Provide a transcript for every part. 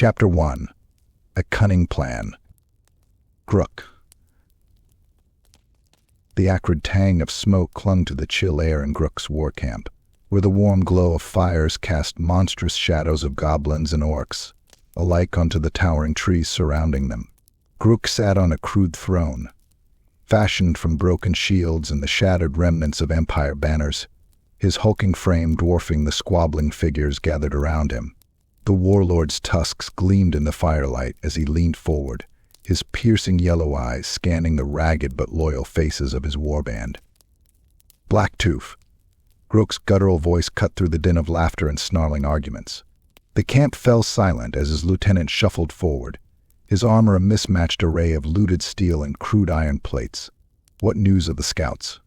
Chapter 1. A Cunning Plan. Grukk. The acrid tang of smoke clung to the chill air in Grukk's war camp, where the warm glow of fires cast monstrous shadows of goblins and orcs, alike onto the towering trees surrounding them. Grukk sat on a crude throne, fashioned from broken shields and the shattered remnants of empire banners, his hulking frame dwarfing the squabbling figures gathered around him. The warlord's tusks gleamed in the firelight as he leaned forward, his piercing yellow eyes scanning the ragged but loyal faces of his warband. Blacktooth. Grukk's guttural voice cut through the din of laughter and snarling arguments. The camp fell silent as his lieutenant shuffled forward, his armor a mismatched array of looted steel and crude iron plates. What news of the scouts?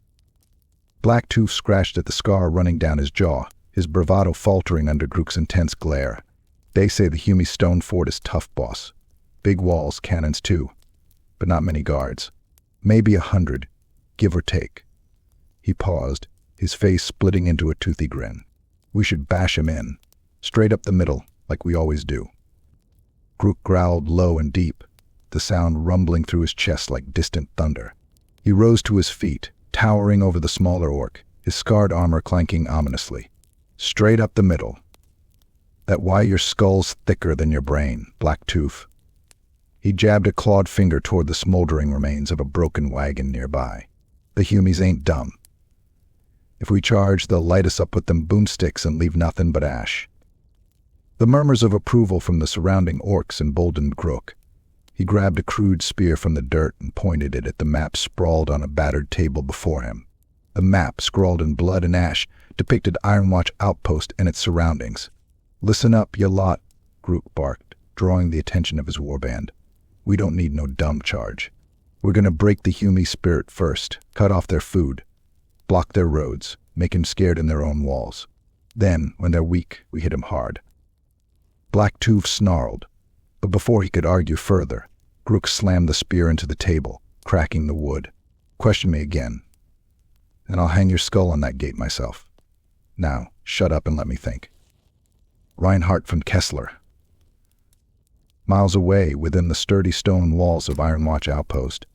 Blacktooth scratched at the scar running down his jaw, his bravado faltering under Grukk's intense glare. They say the Hume stone fort is tough, boss. Big walls, cannons too, but not many guards. Maybe 100, give or take. He paused, his face splitting into a toothy grin. We should bash him in, straight up the middle, like we always do. Grukk growled low and deep, the sound rumbling through his chest like distant thunder. He rose to his feet, towering over the smaller orc, his scarred armor clanking ominously. Straight up the middle. That why your skull's thicker than your brain, Blacktooth. He jabbed a clawed finger toward the smoldering remains of a broken wagon nearby. The Humies ain't dumb. If we charge, they'll light us up with them boomsticks and leave nothing but ash. The murmurs of approval from the surrounding orcs emboldened Grukk. He grabbed a crude spear from the dirt and pointed it at the map sprawled on a battered table before him. The map, scrawled in blood and ash, depicted Ironwatch Outpost and its surroundings. Listen up, you lot, Grukk barked, drawing the attention of his warband. We don't need no dumb charge. We're gonna break the Hume spirit first, cut off their food, block their roads, make 'em scared in their own walls. Then, when they're weak, we hit 'em hard. Blacktooth snarled, but before he could argue further, Grukk slammed the spear into the table, cracking the wood. Question me again, and I'll hang your skull on that gate myself. Now, shut up and let me think. Reinhardt von Kessler. Miles away, within the sturdy stone walls of Ironwatch Outpost,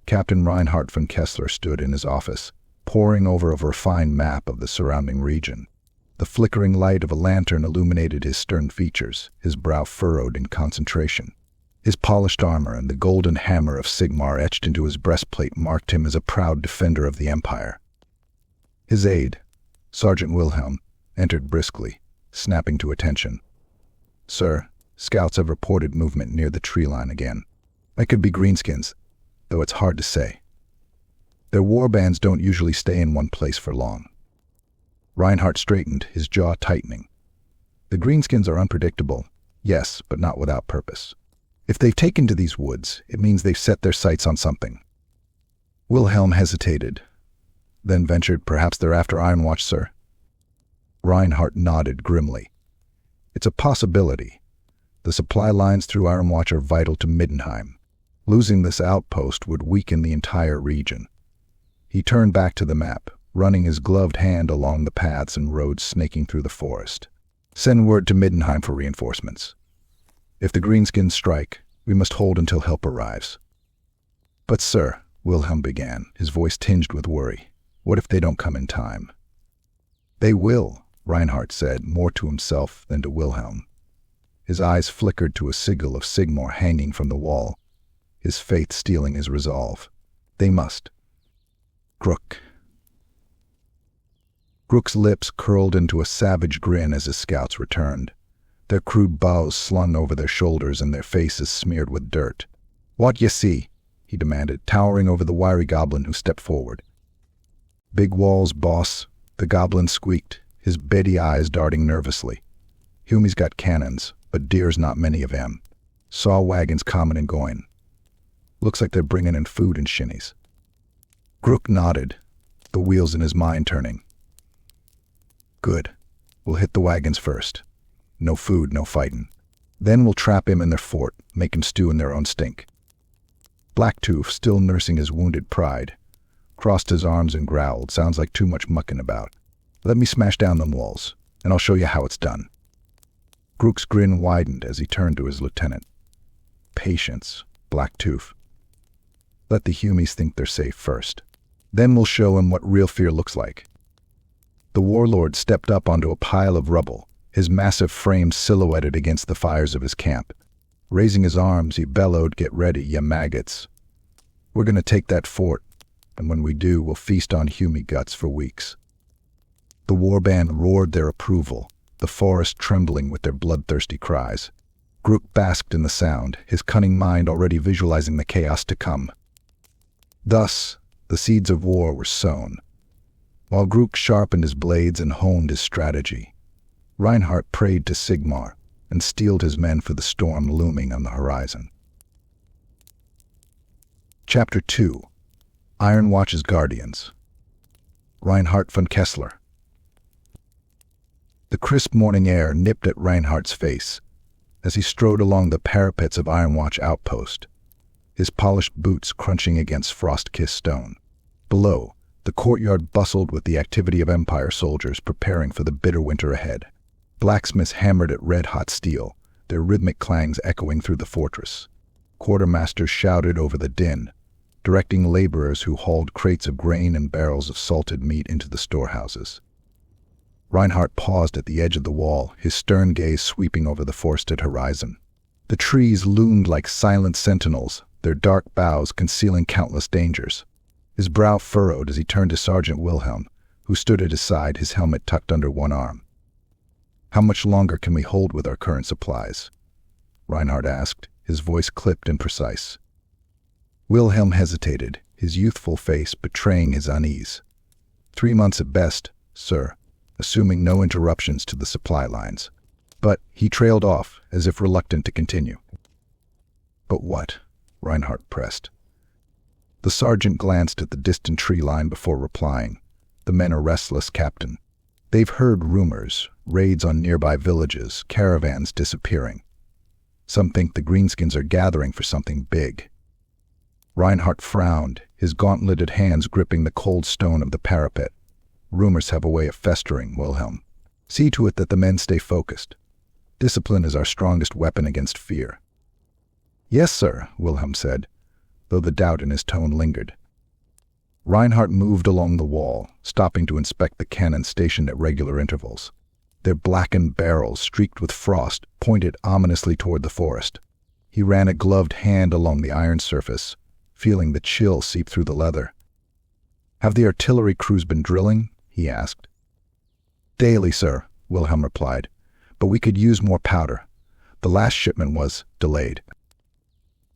Captain Reinhardt von Kessler stood in his office, poring over a refined map of the surrounding region. The flickering light of a lantern illuminated his stern features, his brow furrowed in concentration. His polished armor and the golden hammer of Sigmar etched into his breastplate marked him as a proud defender of the Empire. His aide, Sergeant Wilhelm, entered briskly, snapping to attention. Sir, scouts have reported movement near the tree line again. That could be greenskins, though it's hard to say. Their warbands don't usually stay in one place for long. Reinhardt straightened, his jaw tightening. The greenskins are unpredictable, yes, but not without purpose. If they've taken to these woods, it means they've set their sights on something. Wilhelm hesitated, then ventured, perhaps they're after Ironwatch, sir. Reinhardt nodded grimly. It's a possibility. The supply lines through Ironwatch are vital to Middenheim. Losing this outpost would weaken the entire region. He turned back to the map, running his gloved hand along the paths and roads snaking through the forest. Send word to Middenheim for reinforcements. If the greenskins strike, we must hold until help arrives. But sir, Wilhelm began, his voice tinged with worry, what if they don't come in time? They will, Reinhardt said, more to himself than to Wilhelm. His eyes flickered to a sigil of Sigmar hanging from the wall, his faith steeling his resolve. They must. Grukk. Grukk's lips curled into a savage grin as his scouts returned, their crude bows slung over their shoulders and their faces smeared with dirt. What ye see? He demanded, towering over the wiry goblin who stepped forward. Big walls, boss, the goblin squeaked, his beady eyes darting nervously. Hume's got cannons, but deer's not many of 'em. Saw wagons comin' and goin'. Looks like they're bringin' in food and shinnies. Grukk nodded, the wheels in his mind turning. Good. We'll hit the wagons first. No food, no fightin'. Then we'll trap him in their fort, make 'em stew in their own stink. Blacktooth, still nursing his wounded pride, crossed his arms and growled, sounds like too much mucking about. Let me smash down them walls, and I'll show you how it's done. Grukk's grin widened as he turned to his lieutenant. Patience, Blacktooth. Let the Humies think they're safe first. Then we'll show him what real fear looks like. The warlord stepped up onto a pile of rubble, his massive frame silhouetted against the fires of his camp. Raising his arms, he bellowed, "Get ready, ya maggots. We're going to take that fort, and when we do, we'll feast on Humie guts for weeks." The warband roared their approval, the forest trembling with their bloodthirsty cries. Grukk basked in the sound, his cunning mind already visualizing the chaos to come. Thus, the seeds of war were sown. While Grukk sharpened his blades and honed his strategy, Reinhardt prayed to Sigmar and steeled his men for the storm looming on the horizon. Chapter 2. Ironwatch's Guardians. Reinhardt von Kessler. The crisp morning air nipped at Reinhardt's face as he strode along the parapets of Ironwatch Outpost, his polished boots crunching against frost-kissed stone. Below, the courtyard bustled with the activity of Empire soldiers preparing for the bitter winter ahead. Blacksmiths hammered at red-hot steel, their rhythmic clangs echoing through the fortress. Quartermasters shouted over the din, directing laborers who hauled crates of grain and barrels of salted meat into the storehouses. Reinhardt paused at the edge of the wall, his stern gaze sweeping over the forested horizon. The trees loomed like silent sentinels, their dark boughs concealing countless dangers. His brow furrowed as he turned to Sergeant Wilhelm, who stood at his side, his helmet tucked under one arm. "How much longer can we hold with our current supplies?" Reinhardt asked, his voice clipped and precise. Wilhelm hesitated, his youthful face betraying his unease. 3 months at best, sir, assuming no interruptions to the supply lines. But he trailed off, as if reluctant to continue. "But what?" Reinhardt pressed. The sergeant glanced at the distant tree line before replying. "The men are restless, Captain. They've heard rumors, raids on nearby villages, caravans disappearing. Some think the greenskins are gathering for something big." Reinhardt frowned, his gauntleted hands gripping the cold stone of the parapet. "Rumors have a way of festering, Wilhelm. See to it that the men stay focused. Discipline is our strongest weapon against fear." "Yes, sir," Wilhelm said, though the doubt in his tone lingered. Reinhardt moved along the wall, stopping to inspect the cannon stationed at regular intervals. Their blackened barrels, streaked with frost, pointed ominously toward the forest. He ran a gloved hand along the iron surface, feeling the chill seep through the leather. "Have the artillery crews been drilling?" he asked. "Daily, sir," Wilhelm replied, "but we could use more powder. The last shipment was delayed."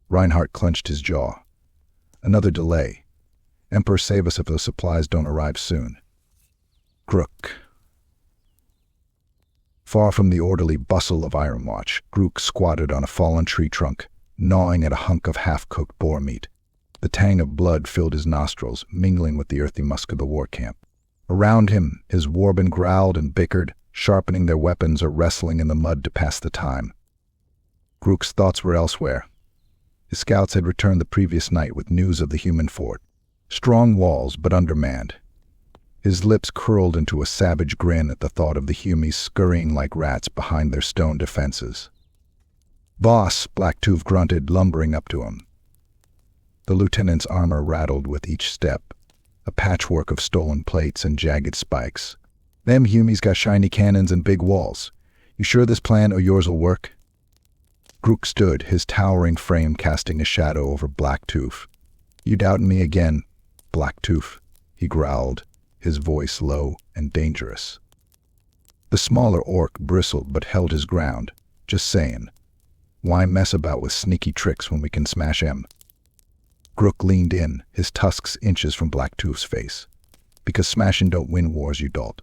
Reinhardt clenched his jaw. "Another delay. Emperor save us if those supplies don't arrive soon." Grukk. Far from the orderly bustle of Ironwatch, Grukk squatted on a fallen tree trunk, gnawing at a hunk of half-cooked boar meat. The tang of blood filled his nostrils, mingling with the earthy musk of the war camp. Around him, his warband growled and bickered, sharpening their weapons or wrestling in the mud to pass the time. Grukk's thoughts were elsewhere. His scouts had returned the previous night with news of the human fort. Strong walls, but undermanned. His lips curled into a savage grin at the thought of the Humies scurrying like rats behind their stone defenses. "Boss," Blacktooth grunted, lumbering up to him. The lieutenant's armor rattled with each step, a patchwork of stolen plates and jagged spikes. "Them Humies got shiny cannons and big walls. You sure this plan o' yours'll work?" Grukk stood, his towering frame casting a shadow over Blacktooth. "You doubting me again, Blacktooth," he growled, his voice low and dangerous. The smaller orc bristled but held his ground, just saying, "Why mess about with sneaky tricks when we can smash 'em?" Grukk leaned in, his tusks inches from Blacktooth's face. "Because smashing don't win wars, you dolt.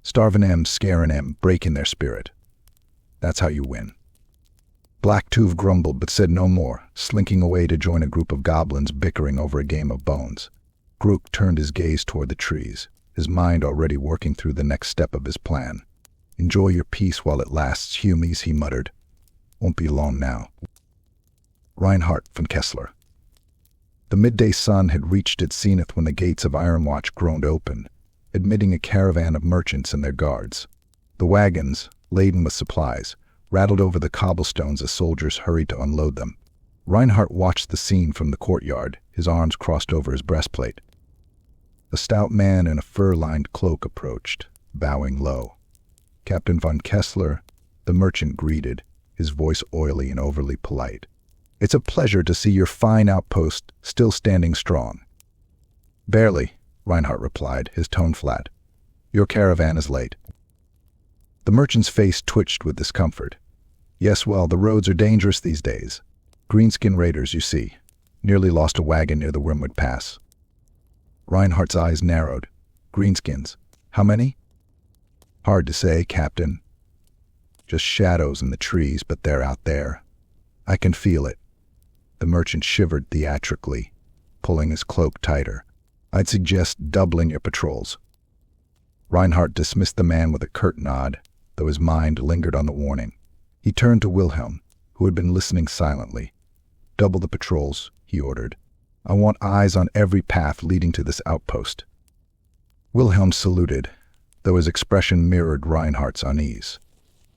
Starving 'em, scaring 'em, breaking their spirit. That's how you win." Blacktooth grumbled but said no more, slinking away to join a group of goblins bickering over a game of bones. Grukk turned his gaze toward the trees, his mind already working through the next step of his plan. "Enjoy your peace while it lasts, Humies," he muttered. "Won't be long now." Reinhardt von Kessler. The midday sun had reached its zenith when the gates of Ironwatch groaned open, admitting a caravan of merchants and their guards. The wagons, laden with supplies, rattled over the cobblestones as soldiers hurried to unload them. Reinhardt watched the scene from the courtyard, his arms crossed over his breastplate. A stout man in a fur-lined cloak approached, bowing low. Captain von Kessler, the merchant greeted, his voice oily and overly polite. "It's a pleasure to see your fine outpost still standing strong." "Barely," Reinhardt replied, his tone flat. "Your caravan is late." The merchant's face twitched with discomfort. "Yes, well, the roads are dangerous these days. Greenskin raiders, you see. Nearly lost a wagon near the Wormwood Pass." Reinhardt's eyes narrowed. "Greenskins? How many?" "Hard to say, Captain. Just shadows in the trees, but they're out there. I can feel it." The merchant shivered theatrically, pulling his cloak tighter. "I'd suggest doubling your patrols." Reinhardt dismissed the man with a curt nod, though his mind lingered on the warning. He turned to Wilhelm, who had been listening silently. "Double the patrols," he ordered. "I want eyes on every path leading to this outpost." Wilhelm saluted, though his expression mirrored Reinhardt's unease.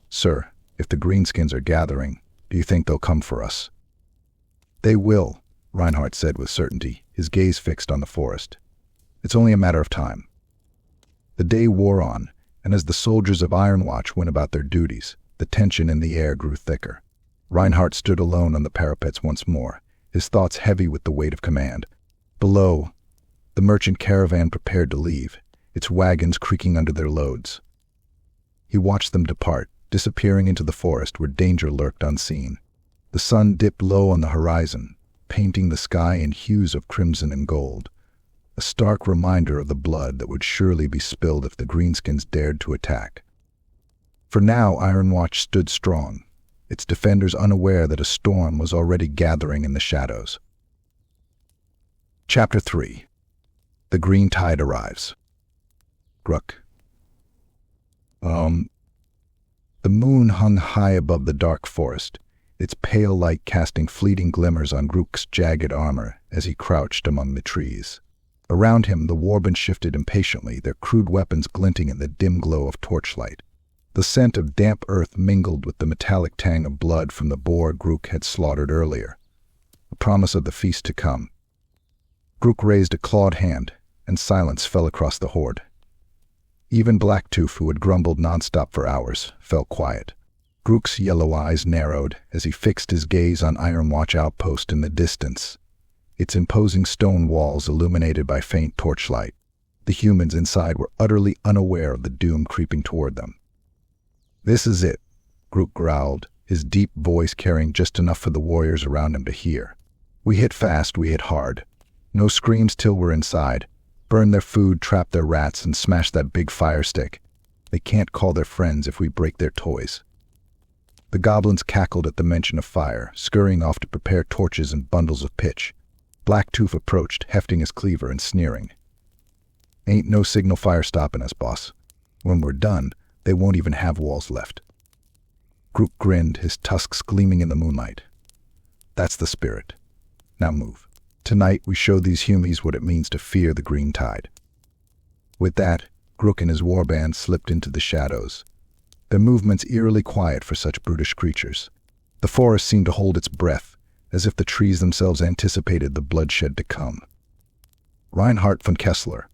"Sir, if the greenskins are gathering, do you think they'll come for us?" "They will," Reinhardt said with certainty, his gaze fixed on the forest. "It's only a matter of time." The day wore on, and as the soldiers of Ironwatch went about their duties, the tension in the air grew thicker. Reinhardt stood alone on the parapets once more, his thoughts heavy with the weight of command. Below, the merchant caravan prepared to leave, its wagons creaking under their loads. He watched them depart, disappearing into the forest where danger lurked unseen. The sun dipped low on the horizon, painting the sky in hues of crimson and gold, a stark reminder of the blood that would surely be spilled if the greenskins dared to attack. For now Ironwatch stood strong, its defenders unaware that a storm was already gathering in the shadows. Chapter 3. The Green Tide Arrives. Grukk. The moon hung high above the dark forest, its pale light casting fleeting glimmers on Grukk's jagged armor as he crouched among the trees. Around him the warband shifted impatiently, their crude weapons glinting in the dim glow of torchlight. The scent of damp earth mingled with the metallic tang of blood from the boar Grukk had slaughtered earlier, a promise of the feast to come. Grukk raised a clawed hand, and silence fell across the horde. Even Blacktooth, who had grumbled nonstop for hours, fell quiet. Grukk's yellow eyes narrowed as he fixed his gaze on Ironwatch Outpost in the distance, its imposing stone walls illuminated by faint torchlight. The humans inside were utterly unaware of the doom creeping toward them. "This is it," Grukk growled, his deep voice carrying just enough for the warriors around him to hear. "We hit fast, we hit hard. No screams till we're inside. Burn their food, trap their rats, and smash that big fire stick. They can't call their friends if we break their toys." The goblins cackled at the mention of fire, scurrying off to prepare torches and bundles of pitch. Blacktooth approached, hefting his cleaver and sneering. "Ain't no signal fire stopping us, boss. When we're done, they won't even have walls left." Grukk grinned, his tusks gleaming in the moonlight. "That's the spirit. Now move. Tonight we show these humies what it means to fear the green tide." With that, Grukk and his warband slipped into the shadows, their movements eerily quiet for such brutish creatures. The forest seemed to hold its breath, as if the trees themselves anticipated the bloodshed to come. Reinhardt von Kessler.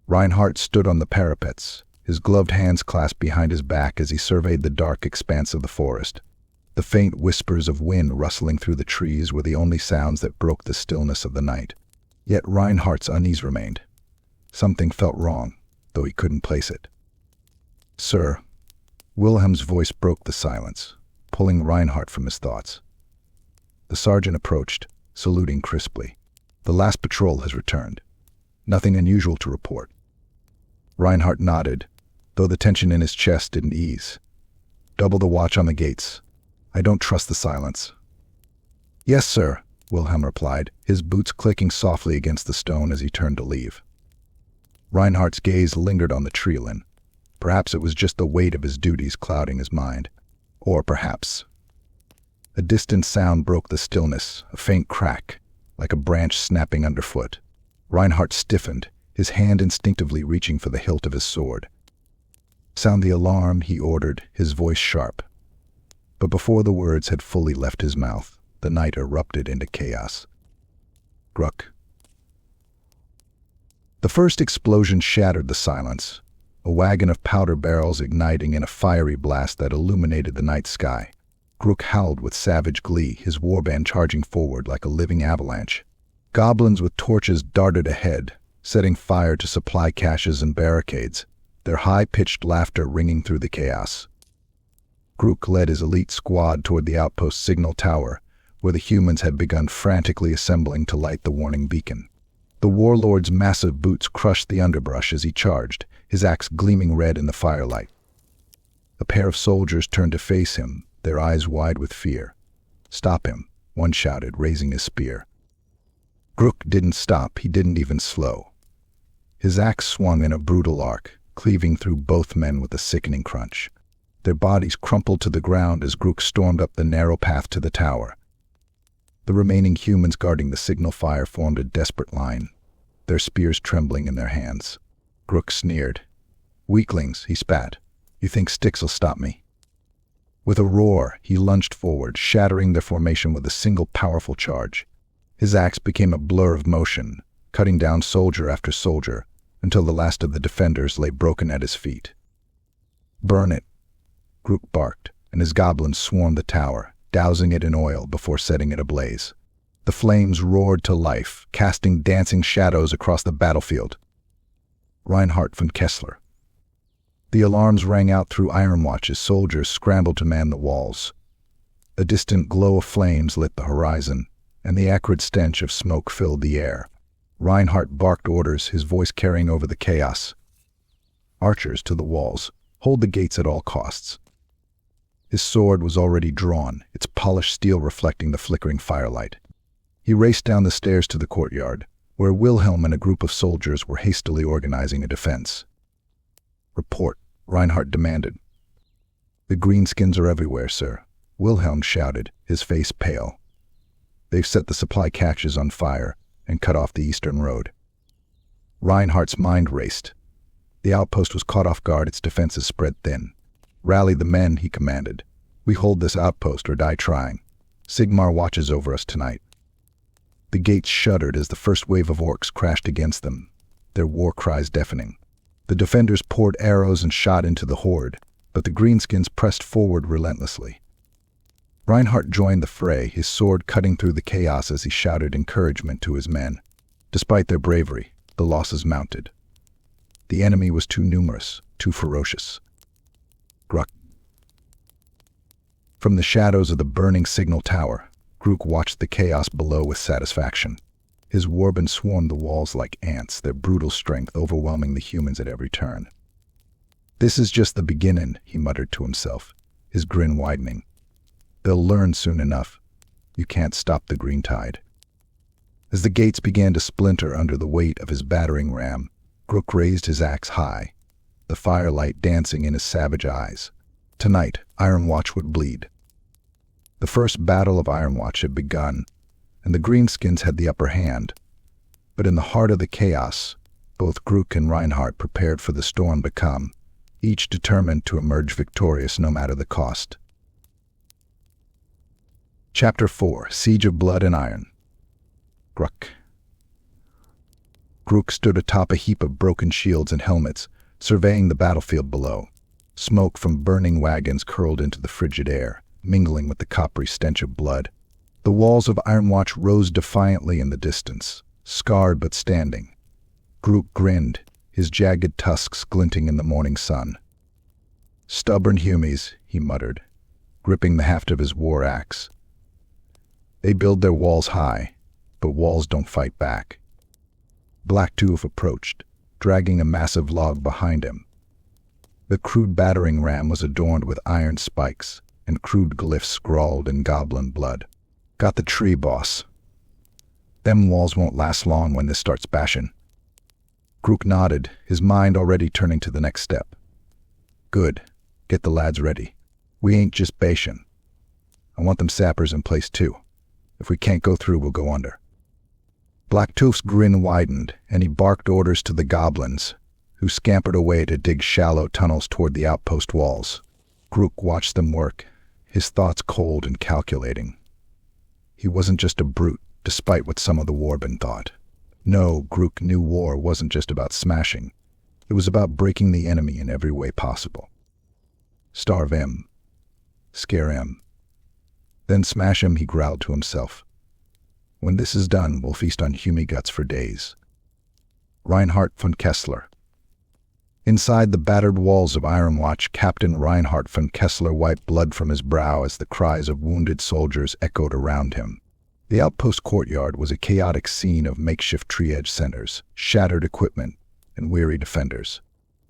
Reinhardt stood on the parapets, his gloved hands clasped behind his back as he surveyed the dark expanse of the forest. The faint whispers of wind rustling through the trees were the only sounds that broke the stillness of the night. Yet Reinhardt's unease remained. Something felt wrong, though he couldn't place it. "Sir," Wilhelm's voice broke the silence, pulling Reinhardt from his thoughts. The sergeant approached, saluting crisply. "The last patrol has returned. Nothing unusual to report." Reinhardt nodded, though the tension in his chest didn't ease. "Double the watch on the gates. I don't trust the silence." "Yes, sir," Wilhelm replied, his boots clicking softly against the stone as he turned to leave. Reinhardt's gaze lingered on the treelin. Perhaps it was just the weight of his duties clouding his mind. Or perhaps... A distant sound broke the stillness, a faint crack, like a branch snapping underfoot. Reinhardt stiffened, his hand instinctively reaching for the hilt of his sword. "Sound the alarm," he ordered, his voice sharp. But before the words had fully left his mouth, the night erupted into chaos. Grukk. The first explosion shattered the silence, a wagon of powder barrels igniting in a fiery blast that illuminated the night sky. Grukk howled with savage glee, his warband charging forward like a living avalanche. Goblins with torches darted ahead, setting fire to supply caches and barricades, their high-pitched laughter ringing through the chaos. Grukk led his elite squad toward the outpost signal tower, where the humans had begun frantically assembling to light the warning beacon. The warlord's massive boots crushed the underbrush as he charged, his axe gleaming red in the firelight. A pair of soldiers turned to face him, their eyes wide with fear. "Stop him," one shouted, raising his spear. Grukk didn't stop, he didn't even slow. His axe swung in a brutal arc, cleaving through both men with a sickening crunch. Their bodies crumpled to the ground as Grukk stormed up the narrow path to the tower. The remaining humans guarding the signal fire formed a desperate line, their spears trembling in their hands. Grukk sneered. "Weaklings," he spat. "You think sticks'll stop me?" With a roar, he lunged forward, shattering their formation with a single powerful charge. His axe became a blur of motion, cutting down soldier after soldier, until the last of the defenders lay broken at his feet. "Burn it," Grukk barked, and his goblins swarmed the tower, dousing it in oil before setting it ablaze. The flames roared to life, casting dancing shadows across the battlefield. Reinhardt von Kessler. The alarms rang out through Ironwatch as soldiers scrambled to man the walls. A distant glow of flames lit the horizon, and the acrid stench of smoke filled the air. Reinhardt barked orders, his voice carrying over the chaos. "Archers to the walls. Hold the gates at all costs." His sword was already drawn, its polished steel reflecting the flickering firelight. He raced down the stairs to the courtyard, where Wilhelm and a group of soldiers were hastily organizing a defense. "Report," Reinhardt demanded. "The greenskins are everywhere, sir," Wilhelm shouted, his face pale. "They've set the supply caches on fire and cut off the eastern road." Reinhardt's mind raced. The outpost was caught off guard, its defenses spread thin. "Rally the men," he commanded. "We hold this outpost or die trying. Sigmar watches over us tonight." The gates shuddered as the first wave of orcs crashed against them, their war cries deafening. The defenders poured arrows and shot into the horde, but the greenskins pressed forward relentlessly. Reinhardt joined the fray, his sword cutting through the chaos as he shouted encouragement to his men. Despite their bravery, the losses mounted. The enemy was too numerous, too ferocious. Grukk. From the shadows of the burning signal tower, Grukk watched the chaos below with satisfaction. His warband swarmed the walls like ants, their brutal strength overwhelming the humans at every turn. "This is just the beginning," he muttered to himself, his grin widening. "They'll learn soon enough. You can't stop the green tide." As the gates began to splinter under the weight of his battering ram, Grukk raised his axe high, the firelight dancing in his savage eyes. Tonight, Ironwatch would bleed. The first battle of Ironwatch had begun, and the greenskins had the upper hand. But in the heart of the chaos, both Grukk and Reinhardt prepared for the storm to come, each determined to emerge victorious no matter the cost. Chapter 4: Siege of Blood and Iron. Grukk. Grukk stood atop a heap of broken shields and helmets, surveying the battlefield below. Smoke from burning wagons curled into the frigid air, mingling with the coppery stench of blood. The walls of Ironwatch rose defiantly in the distance, scarred but standing. Grukk grinned, his jagged tusks glinting in the morning sun. "Stubborn humies," he muttered, gripping the haft of his war axe. "They build their walls high, but walls don't fight back." Blacktooth approached, dragging a massive log behind him. The crude battering ram was adorned with iron spikes, and crude glyphs scrawled in goblin blood. "Got the tree, boss. Them walls won't last long when this starts bashing." Grukk nodded, his mind already turning to the next step. "Good. Get the lads ready. We ain't just bashin'. I want them sappers in place too. If we can't go through, we'll go under." Blacktooth's grin widened, and he barked orders to the goblins, who scampered away to dig shallow tunnels toward the outpost walls. Grukk watched them work, his thoughts cold and calculating. He wasn't just a brute, despite what some of the warband thought. No, Grukk knew war wasn't just about smashing. It was about breaking the enemy in every way possible. Starve him. Scare him. Then smash him, he growled to himself. When this is done, we'll feast on human guts for days. Reinhardt von Kessler. Inside the battered walls of Ironwatch, Captain Reinhardt von Kessler wiped blood from his brow as the cries of wounded soldiers echoed around him. The outpost courtyard was a chaotic scene of makeshift tree-edge centers, shattered equipment, and weary defenders.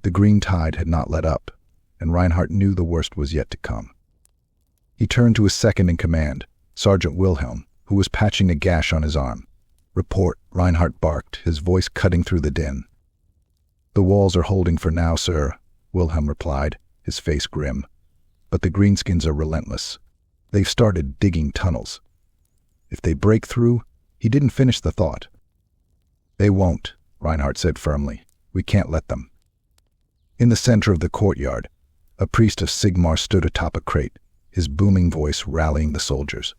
The green tide had not let up, and Reinhardt knew the worst was yet to come. He turned to his second-in-command, Sergeant Wilhelm, who was patching a gash on his arm. "Report," Reinhardt barked, his voice cutting through the din. "The walls are holding for now, sir," Wilhelm replied, his face grim. "But the greenskins are relentless. They've started digging tunnels. If they break through," he didn't finish the thought. "They won't," Reinhardt said firmly. "We can't let them." In the center of the courtyard, a priest of Sigmar stood atop a crate, his booming voice rallying the soldiers.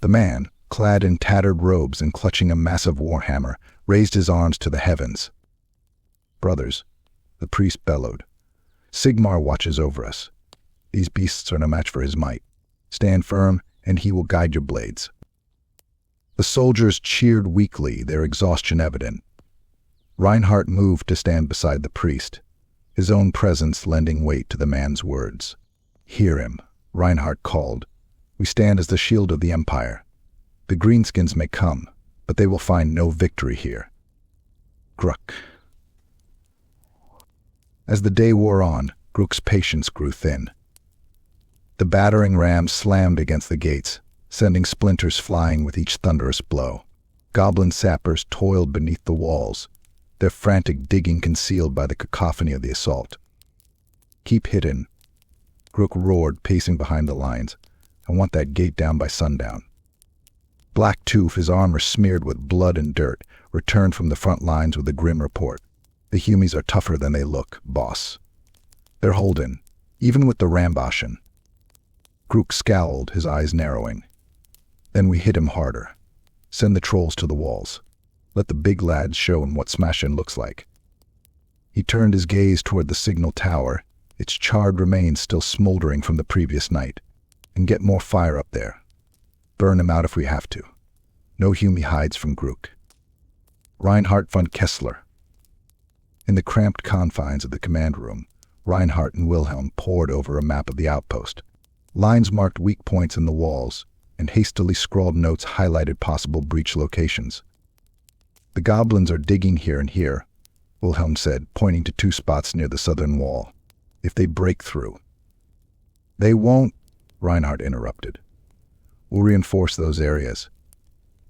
The man, clad in tattered robes and clutching a massive warhammer, raised his arms to the heavens. "Brothers," the priest bellowed, "Sigmar watches over us. These beasts are no match for his might. Stand firm, and he will guide your blades." The soldiers cheered weakly, their exhaustion evident. Reinhardt moved to stand beside the priest, his own presence lending weight to the man's words. "Hear him," Reinhardt called. "We stand as the shield of the Empire. The greenskins may come, but they will find no victory here." Grukk. As the day wore on, Grukk's patience grew thin. The battering rams slammed against the gates, sending splinters flying with each thunderous blow. Goblin sappers toiled beneath the walls, their frantic digging concealed by the cacophony of the assault. "Keep hidden," Grukk roared, pacing behind the lines. "I want that gate down by sundown." Black Tooth, his armor smeared with blood and dirt, returned from the front lines with a grim report. "The Humies are tougher than they look, boss. They're holding, even with the Rambashen." Grukk scowled, his eyes narrowing. "Then we hit him harder. Send the trolls to the walls. Let the big lads show him what smashin' looks like." He turned his gaze toward the signal tower, its charred remains still smoldering from the previous night. "And get more fire up there. Burn him out if we have to. No Humie hides from Grukk." Reinhardt von Kessler. In the cramped confines of the command room, Reinhardt and Wilhelm pored over a map of the outpost. Lines marked weak points in the walls, and hastily scrawled notes highlighted possible breach locations. "The goblins are digging here and here," Wilhelm said, pointing to 2 spots near the southern wall. "If they break through." "They won't," Reinhardt interrupted. "We'll reinforce those areas.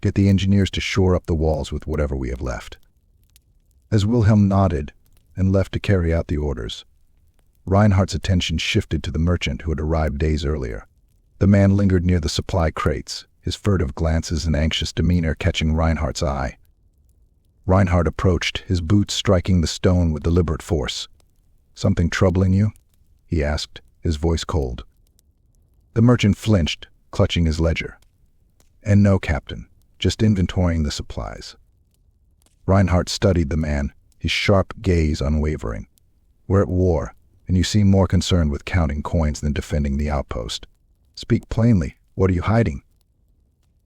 Get the engineers to shore up the walls with whatever we have left." As Wilhelm nodded and left to carry out the orders, Reinhardt's attention shifted to the merchant who had arrived days earlier. The man lingered near the supply crates, his furtive glances and anxious demeanor catching Reinhardt's eye. Reinhardt approached, his boots striking the stone with deliberate force. "Something troubling you?" he asked, his voice cold. The merchant flinched, clutching his ledger. "And no, Captain, just inventorying the supplies." Reinhardt studied the man, his sharp gaze unwavering. "We're at war, and you seem more concerned with counting coins than defending the outpost. Speak plainly, what are you hiding?"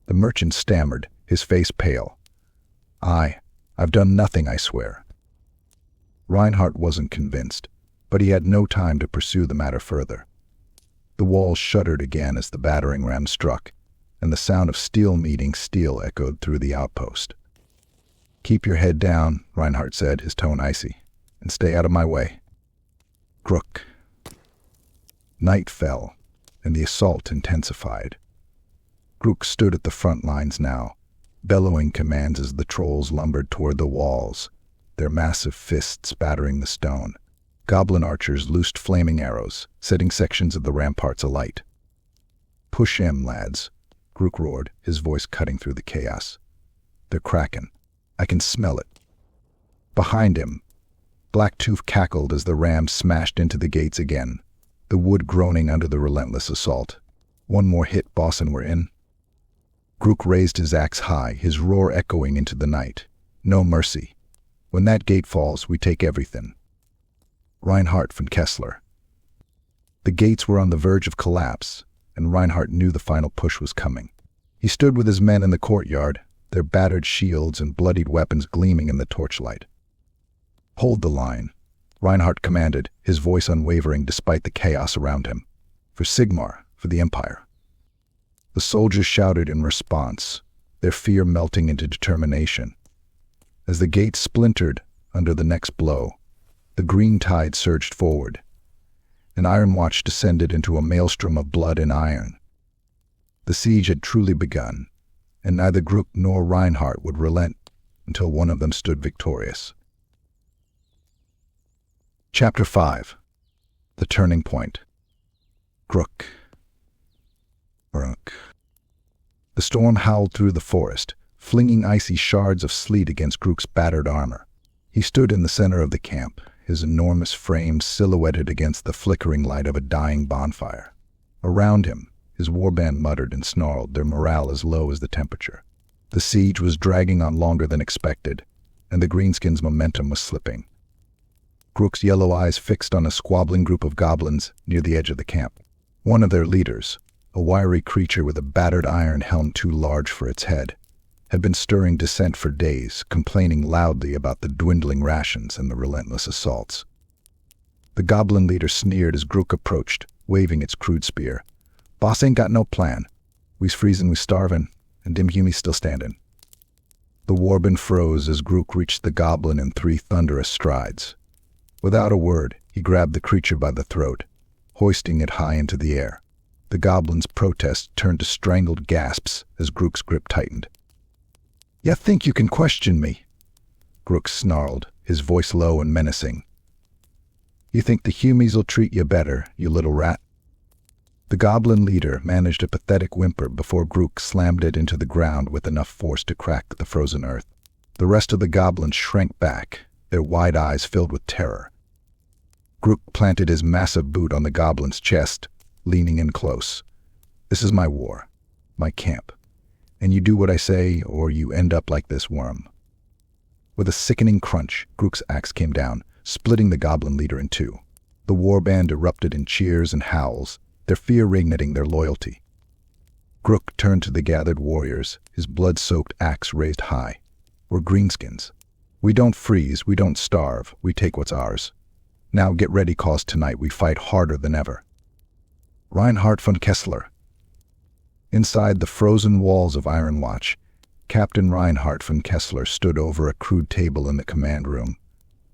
The merchant stammered, his face pale. I've done nothing, I swear." Reinhardt wasn't convinced, but he had no time to pursue the matter further. The walls shuddered again as the battering ram struck, and the sound of steel meeting steel echoed through the outpost. "Keep your head down," Reinhardt said, his tone icy, "and stay out of my way." Grukk. Night fell, and the assault intensified. Grukk stood at the front lines now, bellowing commands as the trolls lumbered toward the walls, their massive fists battering the stone. Goblin archers loosed flaming arrows, setting sections of the ramparts alight. "Push him, lads," Grukk roared, his voice cutting through the chaos. "They're cracking. I can smell it." Behind him, Black Tooth cackled as the ram smashed into the gates again, the wood groaning under the relentless assault. One more hit, boss, and we're in. Grukk raised his axe high, his roar echoing into the night. No mercy. When that gate falls, we take everything. Reinhardt von Kessler. The gates were on the verge of collapse, and Reinhardt knew the final push was coming. He stood with his men in the courtyard, their battered shields and bloodied weapons gleaming in the torchlight. Hold the line, Reinhardt commanded, his voice unwavering despite the chaos around him. For Sigmar, for the Empire. The soldiers shouted in response, their fear melting into determination. As the gates splintered under the next blow, the green tide surged forward. An Ironwatch descended into a maelstrom of blood and iron. The siege had truly begun, and neither Grukk nor Reinhardt would relent until one of them stood victorious. Chapter 5. The Turning Point. Grukk. The storm howled through the forest, flinging icy shards of sleet against Grukk's battered armor. He stood in the center of the camp, his enormous frame silhouetted against the flickering light of a dying bonfire. Around him, his warband muttered and snarled, their morale as low as the temperature. The siege was dragging on longer than expected, and the greenskins' momentum was slipping. Grukk's yellow eyes fixed on a squabbling group of goblins near the edge of the camp. One of their leaders, a wiry creature with a battered iron helm too large for its head, had been stirring dissent for days, complaining loudly about the dwindling rations and the relentless assaults. The goblin leader sneered as Grukk approached, waving its crude spear. "Boss ain't got no plan. We's freezing, we starving, and dim Hume's still standing." The warband froze as Grukk reached the goblin in 3 thunderous strides. Without a word, he grabbed the creature by the throat, hoisting it high into the air. The goblin's protest turned to strangled gasps as Grukk's grip tightened. "Ya think you can question me?" Grukk snarled, his voice low and menacing. "You think the Humeys'll treat you better, you little rat?" The goblin leader managed a pathetic whimper before Grukk slammed it into the ground with enough force to crack the frozen earth. The rest of the goblins shrank back, their wide eyes filled with terror. Grukk planted his massive boot on the goblin's chest, leaning in close. "This is my war, my camp, and you do what I say or you end up like this worm." With a sickening crunch, Grukk's axe came down, splitting the goblin leader in 2. The warband erupted in cheers and howls, their fear reigniting their loyalty. Grukk turned to the gathered warriors, his blood-soaked axe raised high. "We're greenskins. We don't freeze, we don't starve, we take what's ours. Now get ready, cause tonight we fight harder than ever." Reinhardt von Kessler. Inside the frozen walls of Ironwatch, Captain Reinhardt von Kessler stood over a crude table in the command room,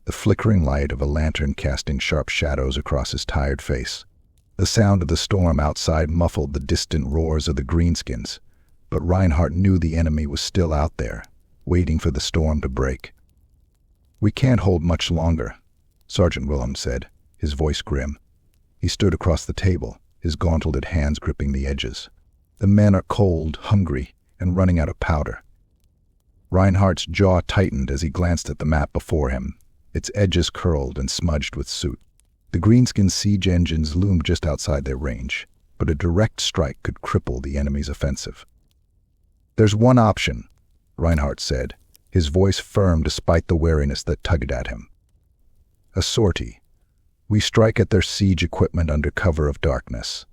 the flickering light of a lantern casting sharp shadows across his tired face. The sound of the storm outside muffled the distant roars of the greenskins, but Reinhardt knew the enemy was still out there, waiting for the storm to break. "We can't hold much longer," Sergeant Willem said, his voice grim. He stood across the table, his gauntleted hands gripping the edges. "The men are cold, hungry, and running out of powder." Reinhardt's jaw tightened as he glanced at the map before him, its edges curled and smudged with soot. The greenskin siege engines loomed just outside their range, but a direct strike could cripple the enemy's offensive. "There's one option," Reinhardt said, his voice firm despite the wariness that tugged at him. "A sortie. We strike at their siege equipment under cover of darkness.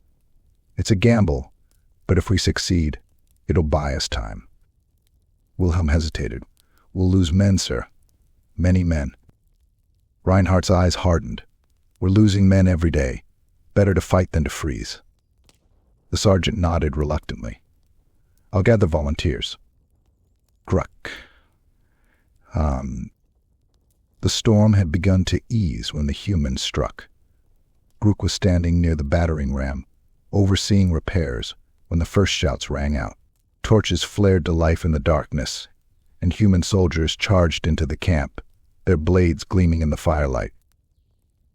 It's a gamble, but if we succeed, it'll buy us time." Wilhelm hesitated. "We'll lose men, sir. Many men." Reinhardt's eyes hardened. "We're losing men every day. Better to fight than to freeze." The sergeant nodded reluctantly. "I'll gather volunteers." Grukk. The storm had begun to ease when the humans struck. Grukk was standing near the battering ram, overseeing repairs, when the first shouts rang out. Torches flared to life in the darkness, and human soldiers charged into the camp, their blades gleaming in the firelight.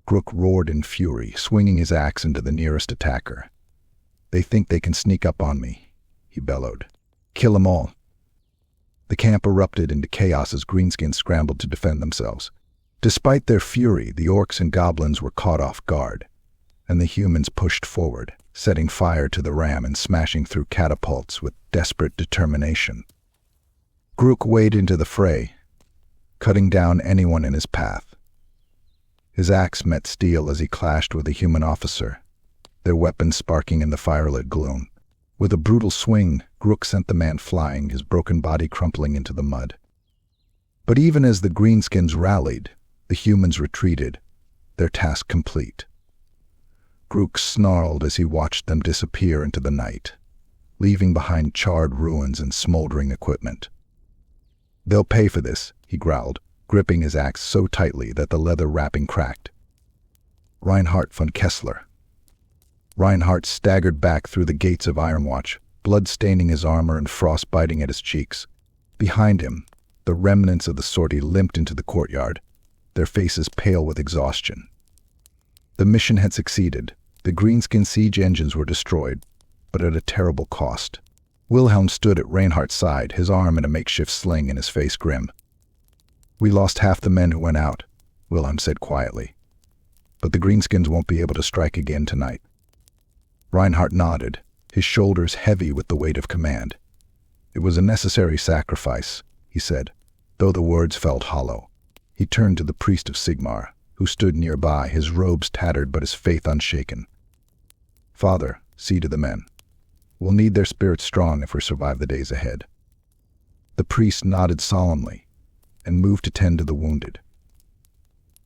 Grukk roared in fury, swinging his axe into the nearest attacker. "They think they can sneak up on me," he bellowed. "Kill 'em all." The camp erupted into chaos as greenskins scrambled to defend themselves. Despite their fury, the orcs and goblins were caught off guard. and the humans pushed forward, setting fire to the ram and smashing through catapults with desperate determination. Grukk waded into the fray, cutting down anyone in his path. His axe met steel as he clashed with a human officer, their weapons sparking in the firelit gloom. With a brutal swing, Grukk sent the man flying, his broken body crumpling into the mud. But even as the greenskins rallied, the humans retreated, their task complete. Grukk snarled as he watched them disappear into the night, leaving behind charred ruins and smoldering equipment. "They'll pay for this," he growled, gripping his axe so tightly that the leather wrapping cracked. Reinhardt von Kessler. Reinhardt staggered back through the gates of Ironwatch, blood staining his armor and frost biting at his cheeks. Behind him, the remnants of the sortie limped into the courtyard, their faces pale with exhaustion. The mission had succeeded. The greenskin siege engines were destroyed, but at a terrible cost. Wilhelm stood at Reinhardt's side, his arm in a makeshift sling and his face grim. "We lost half the men who went out," Wilhelm said quietly. "But the greenskins won't be able to strike again tonight." Reinhardt nodded, his shoulders heavy with the weight of command. "It was a necessary sacrifice," he said, though the words felt hollow. He turned to the priest of Sigmar, who stood nearby, his robes tattered but his faith unshaken. "Father, see to the men. We'll need their spirits strong if we survive the days ahead." The priest nodded solemnly and moved to tend to the wounded.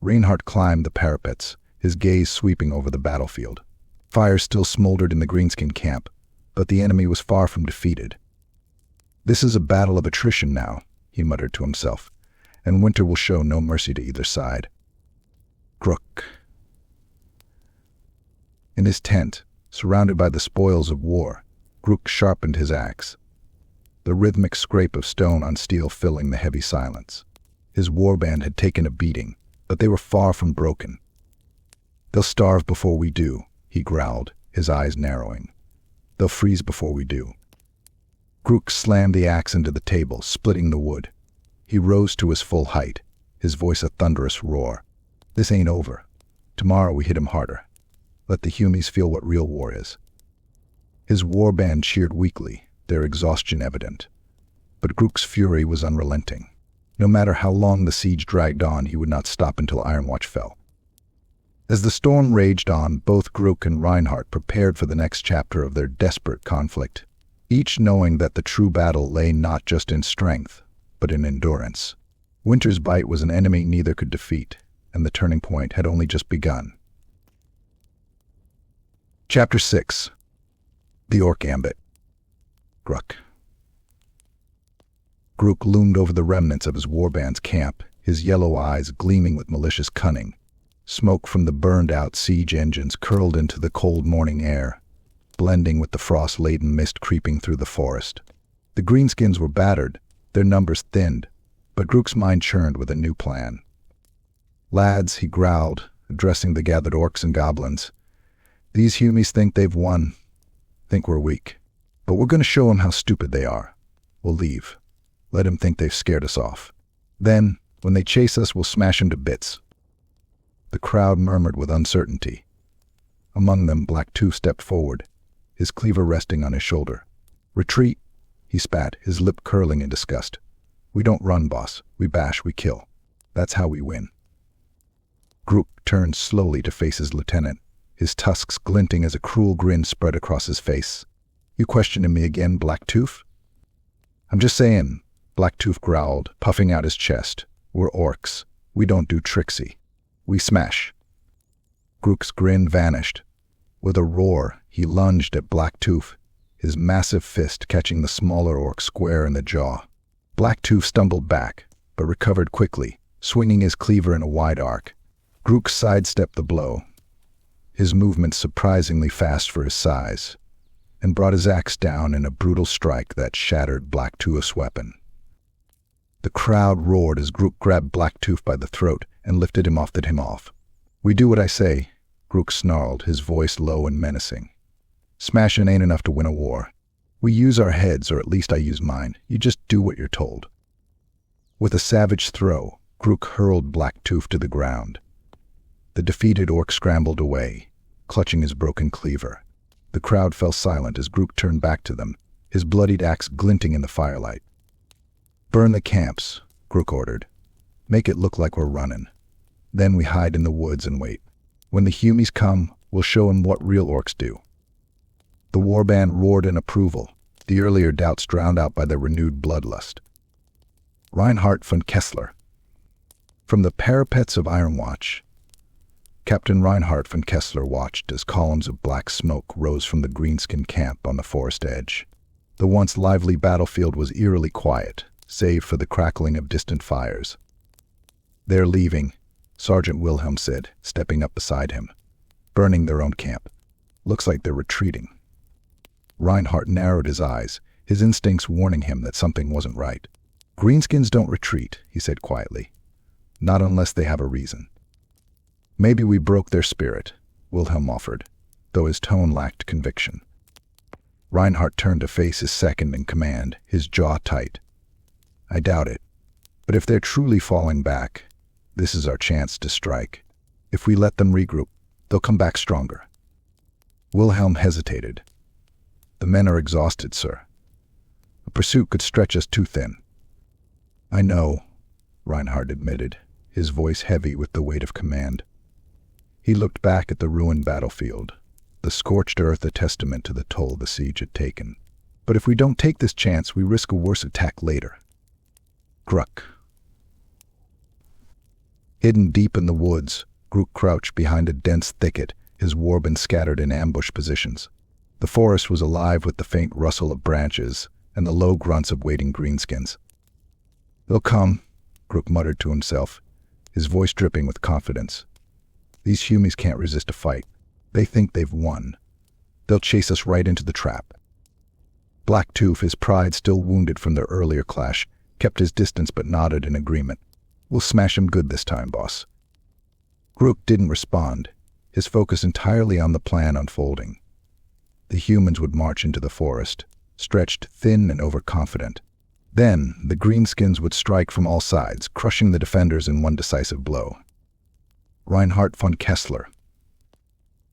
Reinhardt climbed the parapets, his gaze sweeping over the battlefield. Fire still smoldered in the greenskin camp, but the enemy was far from defeated. "This is a battle of attrition now," he muttered to himself, "and winter will show no mercy to either side." Grukk. In his tent, surrounded by the spoils of war, Grukk sharpened his axe, the rhythmic scrape of stone on steel filling the heavy silence. His warband had taken a beating, but they were far from broken. "They'll starve before we do," he growled, his eyes narrowing. "They'll freeze before we do." Grukk slammed the axe into the table, splitting the wood. He rose to his full height, his voice a thunderous roar. "This ain't over. Tomorrow we hit him harder. Let the humies feel what real war is." His warband cheered weakly, their exhaustion evident. But Grukk's fury was unrelenting. No matter how long the siege dragged on, he would not stop until Ironwatch fell. As the storm raged on, both Grukk and Reinhardt prepared for the next chapter of their desperate conflict, each knowing that the true battle lay not just in strength, but in endurance. Winter's Bite was an enemy neither could defeat, and the turning point had only just begun. Chapter 6. The Orc Gambit. Grukk. Grukk loomed over the remnants of his warband's camp, his yellow eyes gleaming with malicious cunning. Smoke from the burned-out siege engines curled into the cold morning air, blending with the frost-laden mist creeping through the forest. The greenskins were battered, their numbers thinned, but Grukk's mind churned with a new plan. "Lads," he growled, addressing the gathered orcs and goblins, "these humies think they've won, think we're weak. But we're going to show them how stupid they are. We'll leave. Let them think they've scared us off. Then, when they chase us, we'll smash them to bits." The crowd murmured with uncertainty. Among them, Blacktooth stepped forward, his cleaver resting on his shoulder. "Retreat," he spat, his lip curling in disgust. "We don't run, boss. We bash, we kill. That's how we win." Grukk turned slowly to face his lieutenant, his tusks glinting as a cruel grin spread across his face. "You questioning me again, Blacktooth?" "I'm just saying," Blacktooth growled, puffing out his chest. "We're orcs. We don't do tricksy. We smash." Grukk's grin vanished. With a roar, he lunged at Blacktooth, his massive fist catching the smaller orc square in the jaw. Blacktooth stumbled back, but recovered quickly, swinging his cleaver in a wide arc. Grukk sidestepped the blow, his movements surprisingly fast for his size, and brought his axe down in a brutal strike that shattered Blacktooth's weapon. The crowd roared as Grukk grabbed Blacktooth by the throat and lifted him off. "We do what I say," Grukk snarled, his voice low and menacing. "Smashing ain't enough to win a war. We use our heads, or at least I use mine. You just do what you're told." With a savage throw, Grukk hurled Blacktooth to the ground. The defeated orc scrambled away, clutching his broken cleaver. The crowd fell silent as Grukk turned back to them, his bloodied axe glinting in the firelight. "Burn the camps," Grukk ordered. "Make it look like we're running. Then we hide in the woods and wait. When the humies come, we'll show 'em what real orcs do." The warband roared in approval, the earlier doubts drowned out by their renewed bloodlust. Reinhardt von Kessler. From the parapets of Ironwatch, Captain Reinhardt von Kessler watched as columns of black smoke rose from the greenskin camp on the forest edge. The once lively battlefield was eerily quiet, save for the crackling of distant fires. "They're leaving," Sergeant Wilhelm said, stepping up beside him. "Burning their own camp. Looks like they're retreating." Reinhardt narrowed his eyes, his instincts warning him that something wasn't right. "Greenskins don't retreat," he said quietly. "Not unless they have a reason." "Maybe we broke their spirit," Wilhelm offered, though his tone lacked conviction. Reinhardt turned to face his second in command, his jaw tight. "I doubt it. But if they're truly falling back, this is our chance to strike. If we let them regroup, they'll come back stronger." Wilhelm hesitated. "The men are exhausted, sir. A pursuit could stretch us too thin." "I know," Reinhardt admitted, his voice heavy with the weight of command. He looked back at the ruined battlefield, the scorched earth a testament to the toll the siege had taken. "But if we don't take this chance, we risk a worse attack later." Grukk. Hidden deep in the woods, Grukk crouched behind a dense thicket, his warband scattered in ambush positions. The forest was alive with the faint rustle of branches and the low grunts of waiting greenskins. "They'll come," Grukk muttered to himself, his voice dripping with confidence. "These humies can't resist a fight. They think they've won. They'll chase us right into the trap." Blacktooth, his pride still wounded from their earlier clash, kept his distance but nodded in agreement. "We'll smash 'em good this time, boss." Grukk didn't respond, his focus entirely on the plan unfolding. The humans would march into the forest, stretched thin and overconfident. Then the greenskins would strike from all sides, crushing the defenders in one decisive blow. Reinhardt von Kessler.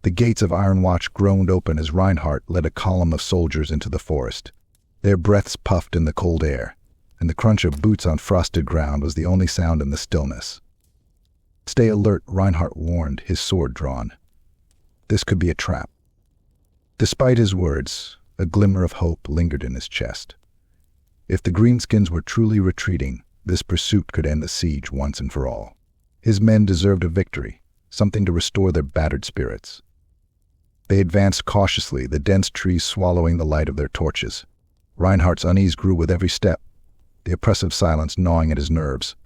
The gates of Ironwatch groaned open as Reinhardt led a column of soldiers into the forest. Their breaths puffed in the cold air, and the crunch of boots on frosted ground was the only sound in the stillness. "Stay alert," Reinhardt warned, his sword drawn. This could be a trap. Despite his words, a glimmer of hope lingered in his chest. If the greenskins were truly retreating, this pursuit could end the siege once and for all. His men deserved a victory, something to restore their battered spirits. They advanced cautiously, the dense trees swallowing the light of their torches. Reinhardt's unease grew with every step, the oppressive silence gnawing at his nerves.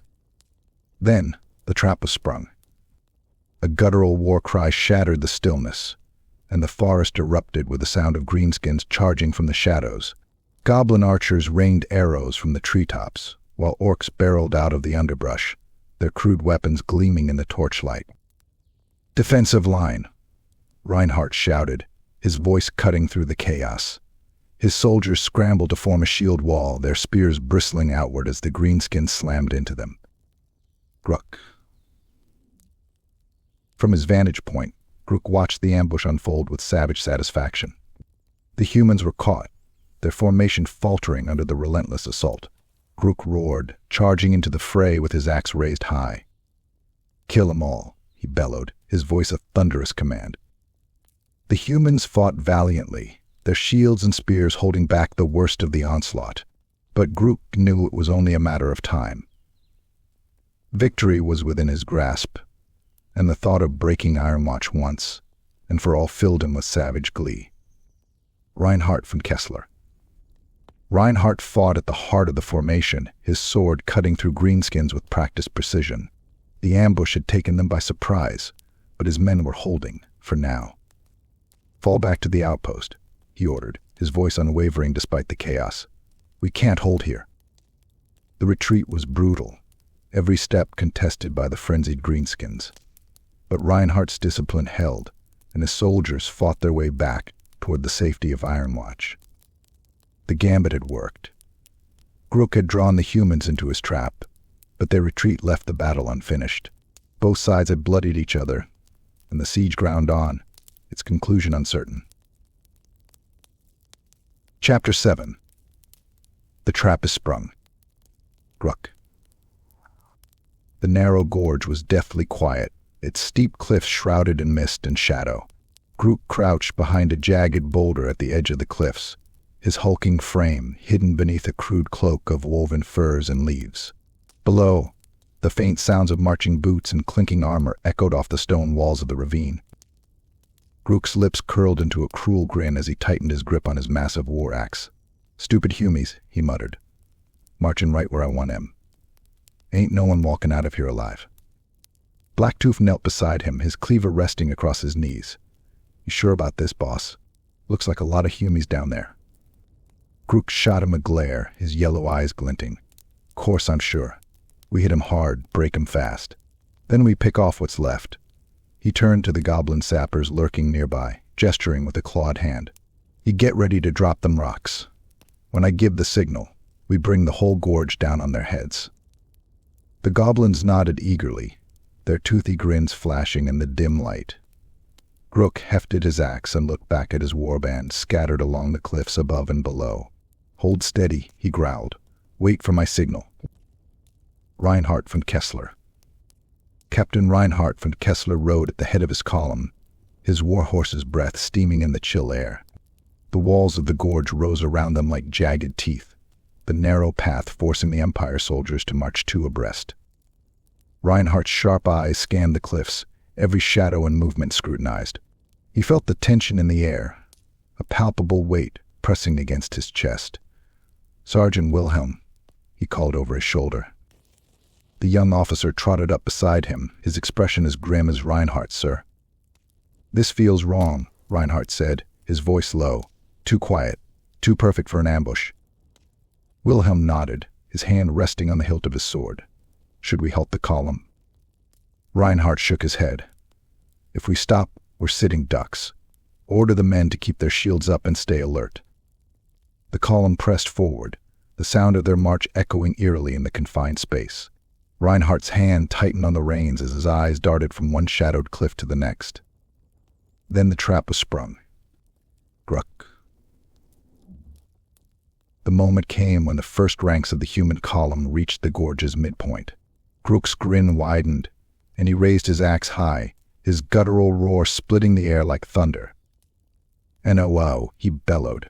Then the trap was sprung. A guttural war cry shattered the stillness, and the forest erupted with the sound of greenskins charging from the shadows. Goblin archers rained arrows from the treetops, while orcs barreled out of the underbrush, their crude weapons gleaming in the torchlight. "Defensive line," Reinhardt shouted, his voice cutting through the chaos. His soldiers scrambled to form a shield wall, their spears bristling outward as the greenskins slammed into them. Grukk. From his vantage point, Grukk watched the ambush unfold with savage satisfaction. The humans were caught, their formation faltering under the relentless assault. Grukk roared, charging into the fray with his axe raised high. "Kill 'em all," he bellowed, his voice a thunderous command. The humans fought valiantly, their shields and spears holding back the worst of the onslaught, but Grukk knew it was only a matter of time. Victory was within his grasp, and the thought of breaking Ironwatch once and for all filled him with savage glee. Reinhardt von Kessler. Reinhardt fought at the heart of the formation, his sword cutting through greenskins with practiced precision. The ambush had taken them by surprise, but his men were holding, for now. "Fall back to the outpost," he ordered, his voice unwavering despite the chaos. "We can't hold here." The retreat was brutal, every step contested by the frenzied greenskins. But Reinhardt's discipline held, and his soldiers fought their way back toward the safety of Ironwatch. The Gambit had worked. Grukk had drawn the humans into his trap, but their retreat left the battle unfinished. Both sides had bloodied each other, and the siege ground on, its conclusion uncertain. Chapter 7. The trap is sprung. Grukk. The narrow gorge was deathly quiet, its steep cliffs shrouded in mist and shadow. Grukk crouched behind a jagged boulder at the edge of the cliffs, his hulking frame hidden beneath a crude cloak of woven furs and leaves. Below, the faint sounds of marching boots and clinking armor echoed off the stone walls of the ravine. Grukk's lips curled into a cruel grin as he tightened his grip on his massive war axe. "Stupid humies," he muttered. "Marching right where I want 'em. Ain't no one walking out of here alive." Blacktooth knelt beside him, his cleaver resting across his knees. "You sure about this, boss? Looks like a lot of humies down there." Grukk shot him a glare, his yellow eyes glinting. "Course I'm sure. We hit 'em hard, break 'em fast. Then we pick off what's left." He turned to the goblin sappers lurking nearby, gesturing with a clawed hand. "You get ready to drop them rocks. When I give the signal, we bring the whole gorge down on their heads." The goblins nodded eagerly, their toothy grins flashing in the dim light. Grukk hefted his axe and looked back at his warband scattered along the cliffs above and below. "Hold steady," he growled. "Wait for my signal." Reinhardt von Kessler. Captain Reinhardt von Kessler rode at the head of his column, his warhorse's breath steaming in the chill air. The walls of the gorge rose around them like jagged teeth, the narrow path forcing the Empire soldiers to march two abreast. Reinhardt's sharp eyes scanned the cliffs, every shadow and movement scrutinized. He felt the tension in the air, a palpable weight pressing against his chest. "Sergeant Wilhelm," he called over his shoulder. The young officer trotted up beside him, his expression as grim as Reinhardt's. "Sir." "This feels wrong," Reinhardt said, his voice low. "Too quiet, too perfect for an ambush." Wilhelm nodded, his hand resting on the hilt of his sword. "Should we halt the column?" Reinhardt shook his head. "If we stop, we're sitting ducks. Order the men to keep their shields up and stay alert." The column pressed forward, the sound of their march echoing eerily in the confined space. Reinhardt's hand tightened on the reins as his eyes darted from one shadowed cliff to the next. Then the trap was sprung. Grukk. The moment came when the first ranks of the human column reached the gorge's midpoint. Grukk's grin widened, and he raised his axe high, his guttural roar splitting the air like thunder. "N-O-O," he bellowed.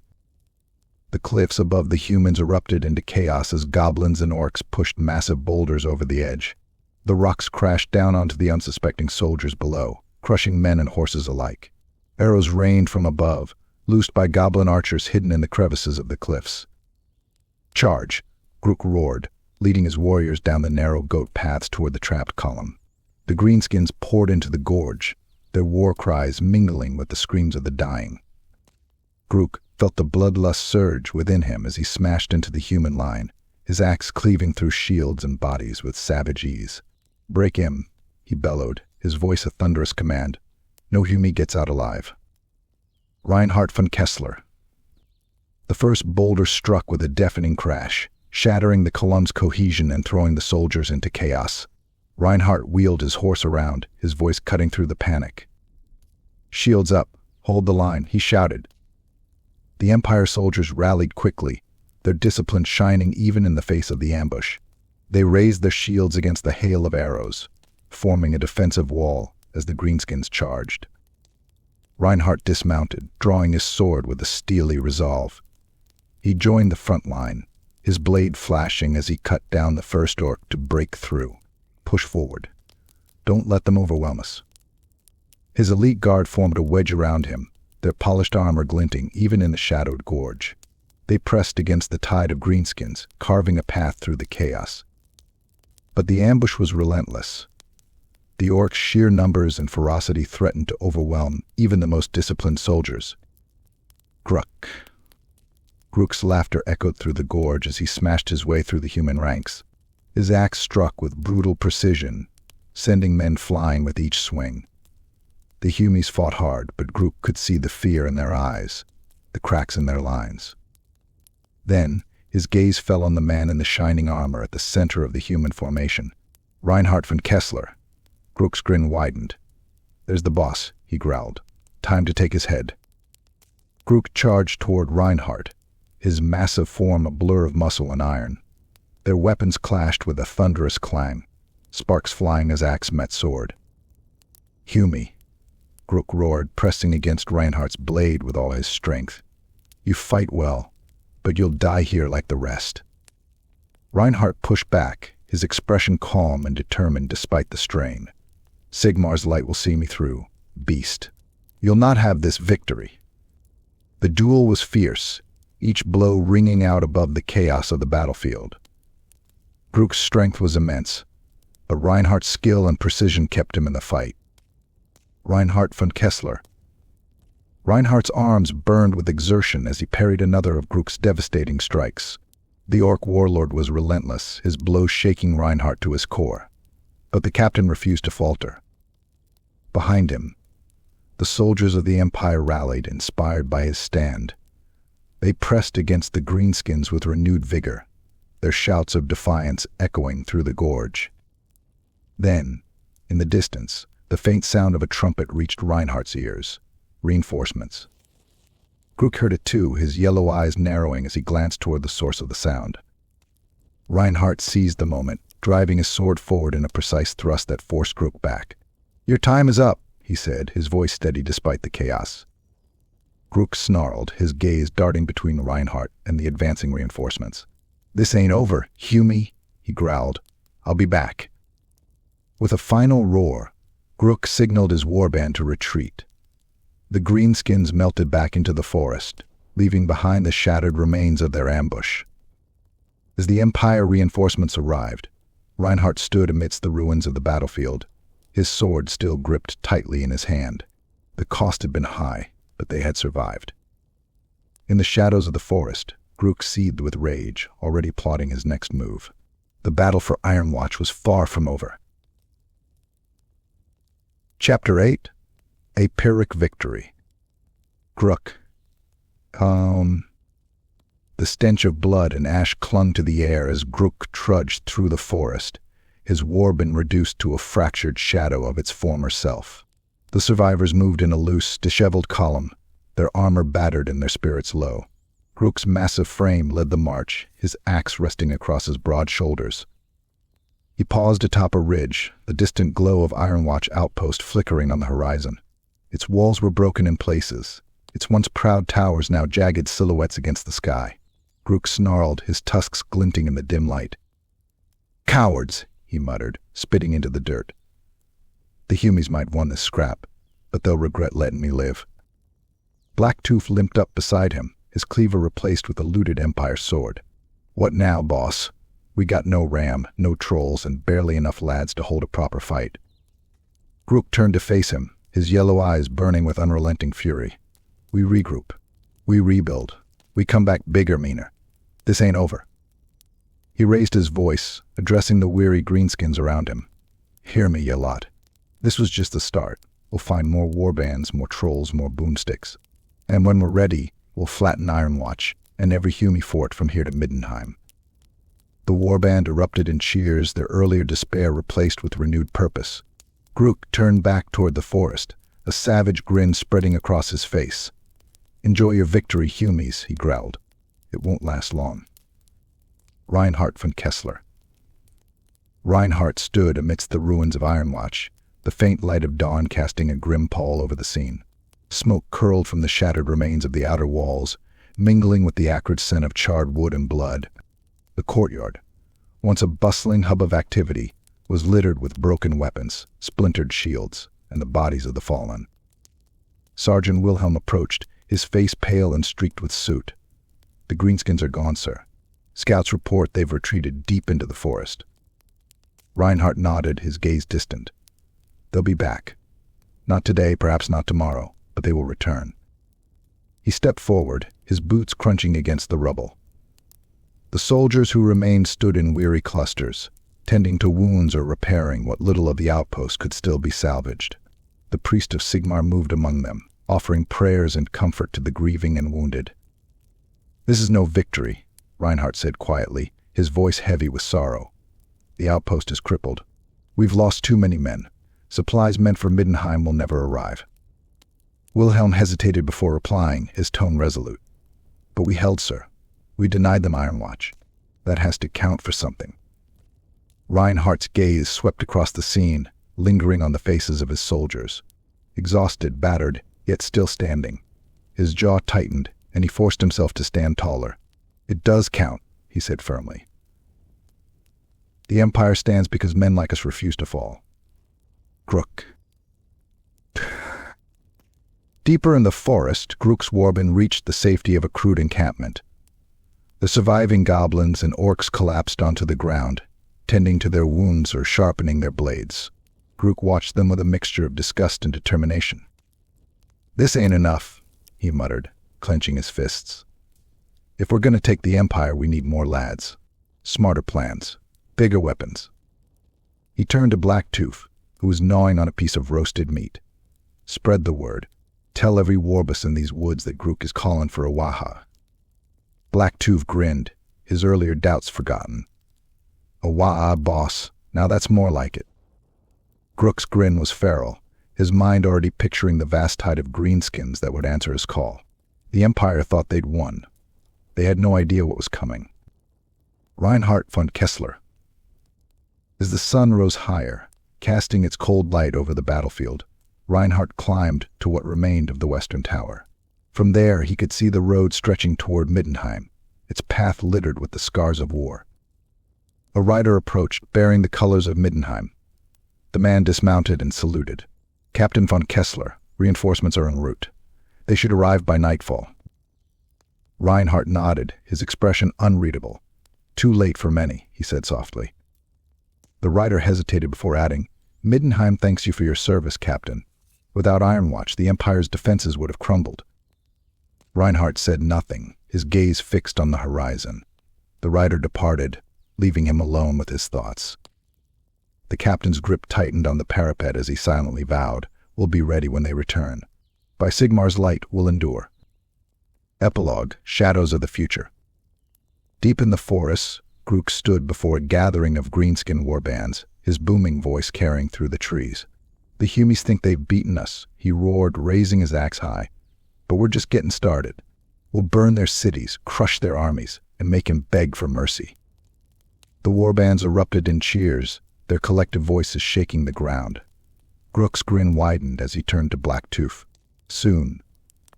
The cliffs above the humans erupted into chaos as goblins and orcs pushed massive boulders over the edge. The rocks crashed down onto the unsuspecting soldiers below, crushing men and horses alike. Arrows rained from above, loosed by goblin archers hidden in the crevices of the cliffs. "Charge!" Grukk roared, leading his warriors down the narrow goat paths toward the trapped column. The greenskins poured into the gorge, their war cries mingling with the screams of the dying. Grukk felt the bloodlust surge within him as he smashed into the human line, his axe cleaving through shields and bodies with savage ease. "Break him," he bellowed, his voice a thunderous command. "No humie gets out alive." Reinhardt von Kessler. The first boulder struck with a deafening crash, shattering the column's cohesion and throwing the soldiers into chaos. Reinhardt wheeled his horse around, his voice cutting through the panic. "Shields up, hold the line," he shouted. The Empire soldiers rallied quickly, their discipline shining even in the face of the ambush. They raised their shields against the hail of arrows, forming a defensive wall as the greenskins charged. Reinhardt dismounted, drawing his sword with a steely resolve. He joined the front line, his blade flashing as he cut down the first orc to break through. "Push forward. Don't let them overwhelm us." His elite guard formed a wedge around him, their polished armor glinting even in the shadowed gorge. They pressed against the tide of greenskins, carving a path through the chaos. But the ambush was relentless. The orcs' sheer numbers and ferocity threatened to overwhelm even the most disciplined soldiers. Grukk. Grukk's laughter echoed through the gorge as he smashed his way through the human ranks. His axe struck with brutal precision, sending men flying with each swing. The humies fought hard, but Grukk could see the fear in their eyes, the cracks in their lines. Then, his gaze fell on the man in the shining armor at the center of the human formation. "Reinhardt von Kessler." Grukk's grin widened. "There's the boss," he growled. Time to take his head. Grukk charged toward Reinhardt, his massive form a blur of muscle and iron. Their weapons clashed with a thunderous clang, sparks flying as axe met sword. "Hew me," Grukk roared, pressing against Reinhardt's blade with all his strength. "You fight well, but you'll die here like the rest." Reinhardt pushed back, his expression calm and determined despite the strain. "Sigmar's light will see me through, beast. You'll not have this victory." The duel was fierce, each blow ringing out above the chaos of the battlefield. Grukk's strength was immense, but Reinhardt's skill and precision kept him in the fight. Reinhardt von Kessler. Reinhardt's arms burned with exertion as he parried another of Grukk's devastating strikes. The Orc warlord was relentless, his blows shaking Reinhardt to his core. But the captain refused to falter. Behind him, the soldiers of the Empire rallied, inspired by his stand. They pressed against the greenskins with renewed vigor, their shouts of defiance echoing through the gorge. Then, in the distance, the faint sound of a trumpet reached Reinhardt's ears. Reinforcements. Grukk heard it too, his yellow eyes narrowing as he glanced toward the source of the sound. Reinhardt seized the moment, driving his sword forward in a precise thrust that forced Grukk back. "Your time is up," he said, his voice steady despite the chaos. Grukk snarled, his gaze darting between Reinhardt and the advancing reinforcements. "This ain't over, hew me," he growled. "I'll be back." With a final roar, Grukk signaled his warband to retreat. The greenskins melted back into the forest, leaving behind the shattered remains of their ambush. As the Empire reinforcements arrived, Reinhardt stood amidst the ruins of the battlefield, his sword still gripped tightly in his hand. The cost had been high, but they had survived. In the shadows of the forest, Grukk seethed with rage, already plotting his next move. The battle for Ironwatch was far from over. Chapter 8. A Pyrrhic Victory. Grukk. The stench of blood and ash clung to the air as Grukk trudged through the forest, his warband reduced to a fractured shadow of its former self. The survivors moved in a loose, disheveled column, their armor battered and their spirits low. Grukk's massive frame led the march, his axe resting across his broad shoulders. He paused atop a ridge, the distant glow of Ironwatch Outpost flickering on the horizon. Its walls were broken in places, its once proud towers now jagged silhouettes against the sky. Grukk snarled, his tusks glinting in the dim light. "Cowards," he muttered, spitting into the dirt. "The Humies might won this scrap, but they'll regret letting me live." Blacktooth limped up beside him, his cleaver replaced with a looted Empire sword. "What now, boss? We got no ram, no trolls, and barely enough lads to hold a proper fight." Grukk turned to face him, his yellow eyes burning with unrelenting fury. "We regroup. We rebuild. We come back bigger, meaner. This ain't over." He raised his voice, addressing the weary greenskins around him. "Hear me, ye lot. This was just the start. We'll find more warbands, more trolls, more boomsticks. And when we're ready, we'll flatten Ironwatch and every Humie fort from here to Middenheim." The warband erupted in cheers, their earlier despair replaced with renewed purpose. Grukk turned back toward the forest, a savage grin spreading across his face. "Enjoy your victory, Humies," he growled. "It won't last long." Reinhardt von Kessler. Reinhardt stood amidst the ruins of Ironwatch, the faint light of dawn casting a grim pall over the scene. Smoke curled from the shattered remains of the outer walls, mingling with the acrid scent of charred wood and blood. The courtyard, once a bustling hub of activity, was littered with broken weapons, splintered shields, and the bodies of the fallen. Sergeant Wilhelm approached, his face pale and streaked with soot. "The greenskins are gone, sir. Scouts report they've retreated deep into the forest." Reinhardt nodded, his gaze distant. "They'll be back. Not today, perhaps not tomorrow, but they will return." He stepped forward, his boots crunching against the rubble. The soldiers who remained stood in weary clusters, tending to wounds or repairing what little of the outpost could still be salvaged. The priest of Sigmar moved among them, offering prayers and comfort to the grieving and wounded. "This is no victory," Reinhardt said quietly, his voice heavy with sorrow. "The outpost is crippled. We've lost too many men. Supplies meant for Middenheim will never arrive." Wilhelm hesitated before replying, his tone resolute. But we held, sir. We denied them Ironwatch. That has to count for something. Reinhardt's gaze swept across the scene, lingering on the faces of his soldiers. Exhausted, battered, yet still standing. His jaw tightened, and he forced himself to stand taller. It does count, he said firmly. The Empire stands because men like us refuse to fall. Grukk. Deeper in the forest, Grukk's warband reached the safety of a crude encampment. The surviving goblins and orcs collapsed onto the ground, tending to their wounds or sharpening their blades. Grukk watched them with a mixture of disgust and determination. "This ain't enough," he muttered, clenching his fists. "If we're going to take the Empire, we need more lads. Smarter plans. Bigger weapons." He turned to Blacktooth, who was gnawing on a piece of roasted meat. "Spread the word. Tell every warbus in these woods that Grukk is calling for a Waaagh." Blacktooth grinned, his earlier doubts forgotten. "A Waaagh, boss. Now that's more like it." Grukk's grin was feral, his mind already picturing the vast tide of greenskins that would answer his call. The Empire thought they'd won. They had no idea what was coming. Reinhardt von Kessler. As the sun rose higher, casting its cold light over the battlefield, Reinhardt climbed to what remained of the western tower. From there, he could see the road stretching toward Middenheim, its path littered with the scars of war. A rider approached, bearing the colors of Middenheim. The man dismounted and saluted. "Captain von Kessler, reinforcements are en route. They should arrive by nightfall." Reinhardt nodded, his expression unreadable. "Too late for many," he said softly. The rider hesitated before adding, "Middenheim thanks you for your service, Captain. Without Ironwatch, the Empire's defenses would have crumbled." Reinhardt said nothing, his gaze fixed on the horizon. The rider departed, leaving him alone with his thoughts. The captain's grip tightened on the parapet as he silently vowed, "We'll be ready when they return. By Sigmar's light, we'll endure." Epilogue: Shadows of the Future. Deep in the forests, Grukk stood before a gathering of greenskin warbands, his booming voice carrying through the trees. "The Humies think they've beaten us," he roared, raising his axe high. "But we're just getting started. We'll burn their cities, crush their armies, and make him beg for mercy." The warbands erupted in cheers, their collective voices shaking the ground. Grukk's grin widened as he turned to Blacktooth. "Soon,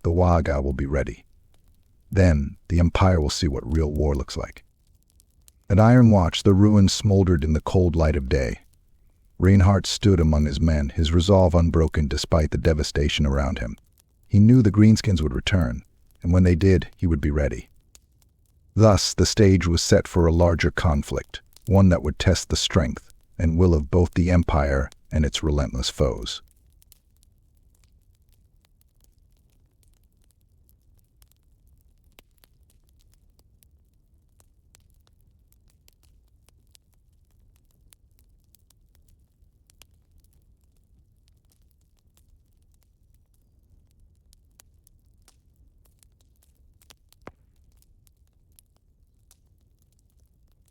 the Waaagh will be ready. Then, the Empire will see what real war looks like." At Ironwatch, the ruins smoldered in the cold light of day. Reinhardt stood among his men, his resolve unbroken despite the devastation around him. He knew the greenskins would return, and when they did, he would be ready. Thus, the stage was set for a larger conflict, one that would test the strength and will of both the Empire and its relentless foes.